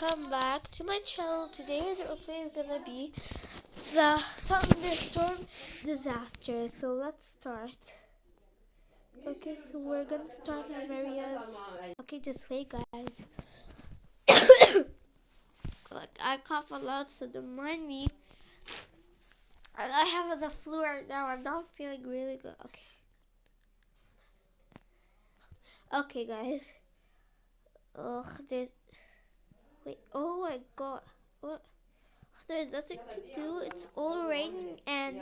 welcome back to my channel. Today's replay is gonna be the thunderstorm disaster. So let's start. Okay, so we're gonna start in areas. Okay, just wait, guys. Like I cough a lot, so don't mind me. I have the flu right now. I'm not feeling really good. Okay, guys. There's. Wait. Oh my God. What? There's nothing to do. It's all raining and.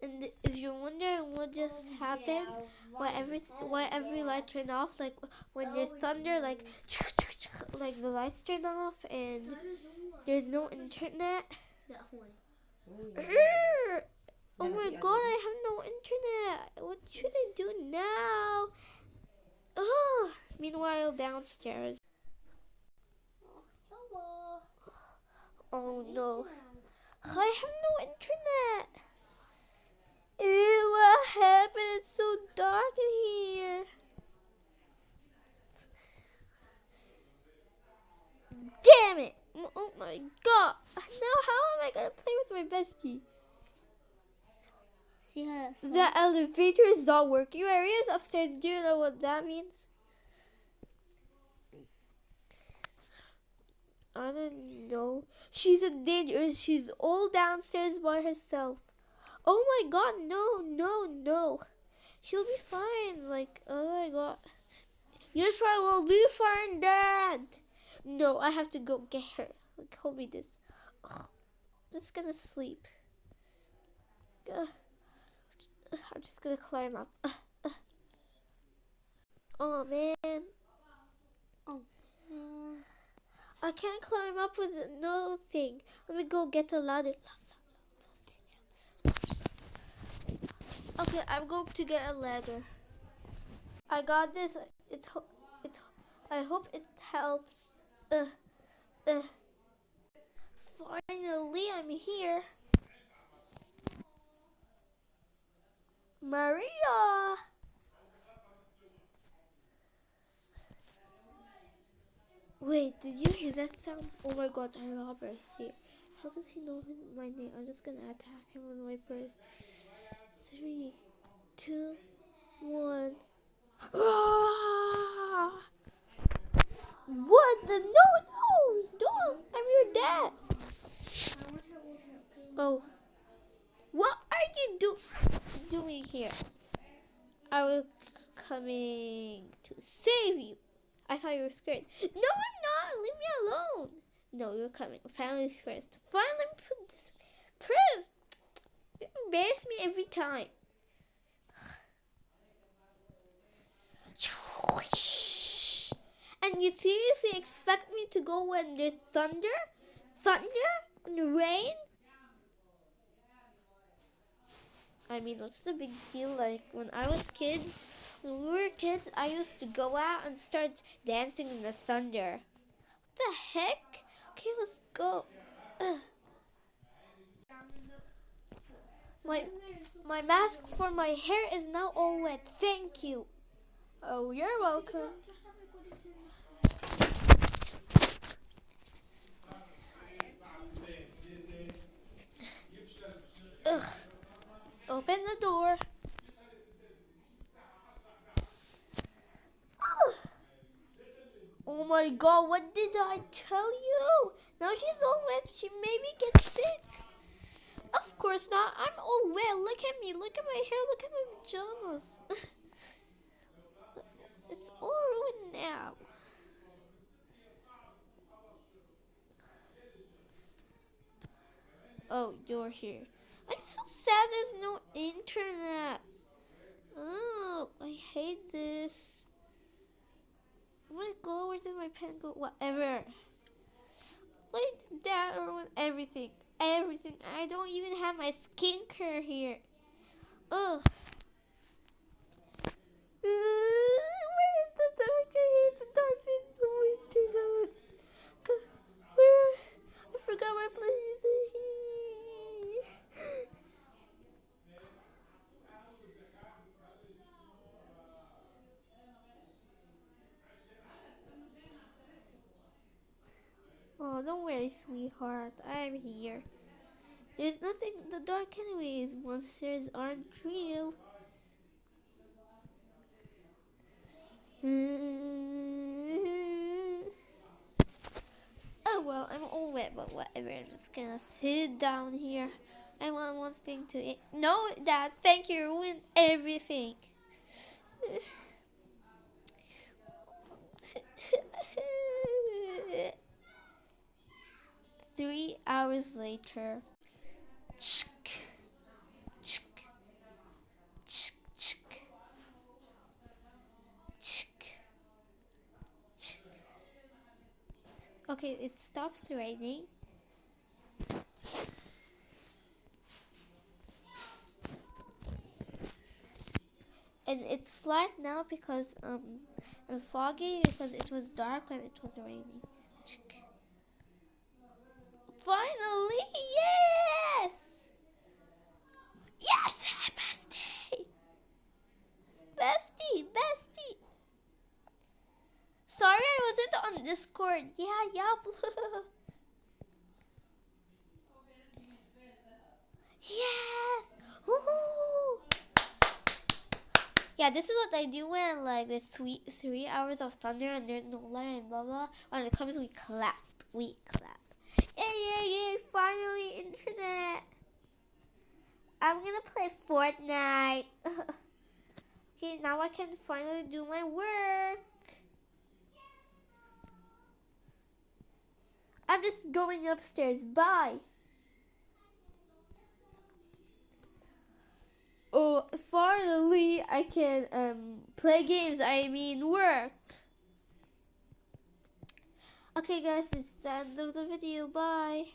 And if you're wondering what just happened, why every light turned off, like when there's thunder, like the lights turn off and there's no internet. Oh my God, I have no internet. What should I do now? Oh, meanwhile, downstairs. Oh no, I have no internet. Ew, what happened? It's so dark in here. Damn it! Oh my God! Now how am I gonna play with my bestie? The elevator is not working. Maria's upstairs. Do you know what that means? I don't know. She's in danger. She's all downstairs by herself. Oh my God, no. She'll be fine. Like, oh my God. Yes, I will be fine, Dad. No, I have to go get her. Like, hold me this. Ugh, I'm just gonna sleep. I'm just gonna climb up. Oh man. I can't climb up with no thing. Let me go get a ladder. Okay, I'm going to get a ladder. I got this. I hope it helps. Finally, I'm here. Maria! Wait, did you hear that sound? Oh my God, a robber is here. How does he know my name? I'm just gonna attack him with my purse. 3, 2, 1. Ah! What the? No! Don't! I'm your dad! Oh. What are you doing here? I was coming to save you. I thought you were scared. No, I'm not. Leave me alone. No, you're coming. Family's first. Finally, proof. You embarrass me every time. And you seriously expect me to go when there's thunder? Thunder? And rain? I mean, what's the big deal? Like, when we were kids, I used to go out and start dancing in the thunder. What the heck? Okay, let's go. My mask for my hair is now all wet. Thank you. Oh, you're welcome. Ugh. Let's open the door. Oh my God, what did I tell you? Now she's all wet. She maybe gets sick. Of course not. I'm all wet. Look at me. Look at my hair. Look at my pajamas. It's all ruined now. Oh, you're here. I'm so sad there's no internet. Oh, I hate this. Oh my God, where did my pen go? Whatever. Like that or with everything. Everything. I don't even have my skincare here. Ugh. Where is the dark? I hate the dark. It's always turned out. Where? I forgot my places are don't worry, sweetheart. I'm here. There's nothing in the dark anyways. Monsters aren't real. Oh well, I'm all wet, but whatever. I'm just gonna sit down here. I want one thing to eat. No, Dad, thank you. You ruined everything. 3 hours later. Okay, it stops raining. And it's light now because and foggy because it was dark when it was raining. Finally, yes! Yes, bestie! Bestie! Sorry I wasn't on Discord. Yeah. Yes! Woohoo! Yeah, this is what I do when like there's 3 hours of thunder and there's no light and blah blah. When it comes, we clap. Yay! Finally, internet. I'm gonna play Fortnite. Okay, now I can finally do my work. I'm just going upstairs. Bye. Oh, finally I can play games. I mean work. Okay guys, it's the end of the video. Bye.